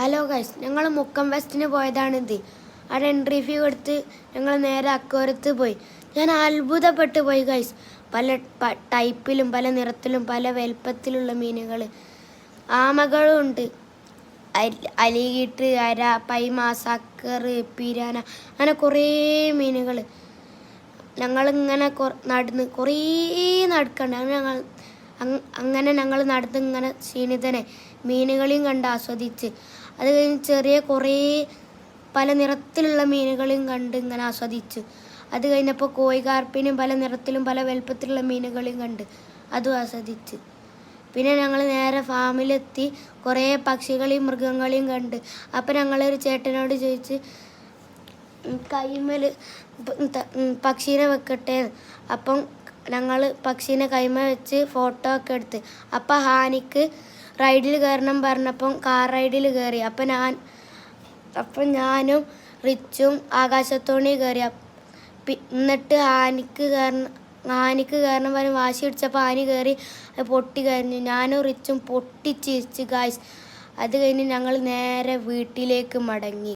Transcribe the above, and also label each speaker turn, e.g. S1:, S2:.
S1: Hello guys, ഞങ്ങൾ മുക്കം വെസ്റ്റിന് പോയതാണിത്. അവിടെ entry fee കൊടുത്ത് ഞങ്ങൾ നേരെ അക്വേറിയത്തിൽ പോയി. ഞാൻ അത്ഭുതപ്പെട്ടു പോയി ഗൈസ്. പല ടൈപ്പിലും പല നിറത്തിലും പല വലുപ്പത്തിലുള്ള മീനുകൾ, ആമകളും ഉണ്ട്, അലിഗേറ്റർ, അര, പൈമ, സക്കർ, പിരാന, അങ്ങനെ കുറേ മീനുകൾ. ഞങ്ങളിങ്ങനെ കുറേ നടക്കണ്ട. അങ്ങനെ ഞങ്ങൾ നടന്ന് ഇങ്ങനെ ക്ഷീണിതനെ മീനുകളെയും കണ്ട് ആസ്വദിച്ച്, അത് കഴിഞ്ഞ് ചെറിയ കുറേ പല നിറത്തിലുള്ള മീനുകളെയും കണ്ട് ഇങ്ങനെ ആസ്വദിച്ചു. അത് കഴിഞ്ഞപ്പോൾ കോഴിക്കാർപ്പിനും പല നിറത്തിലും പല വലുപ്പത്തിലുള്ള മീനുകളെയും കണ്ട് അതും ആസ്വദിച്ച്. പിന്നെ ഞങ്ങൾ നേരെ ഫാമിലെത്തി കുറേ പക്ഷികളെയും മൃഗങ്ങളെയും കണ്ട്. അപ്പം ഞങ്ങളൊരു ചേട്ടനോട് ചോദിച്ച് കൈമേൽ പക്ഷീനെ വെക്കട്ടെ. അപ്പം ഞങ്ങൾ പക്ഷീനെ കൈമ വെച്ച് ഫോട്ടോ ഒക്കെ എടുത്ത്. അപ്പം ഹാനിക്ക് റൈഡിൽ കയറണം പറഞ്ഞപ്പം കാർ റൈഡിൽ കയറി. അപ്പം ഞാനും റിച്ചും ആകാശത്തോണി കയറി. എന്നിട്ട് ഹാനിക്ക് കയറണം പറഞ്ഞ് വാശി പിടിച്ചപ്പോൾ ഹാനി കയറി, പൊട്ടി കരഞ്ഞു. ഞാനും റിച്ചും പൊട്ടിച്ചിരിച്ച് ഗായ്സ്. അത് കഴിഞ്ഞ് ഞങ്ങൾ നേരെ വീട്ടിലേക്ക് മടങ്ങി.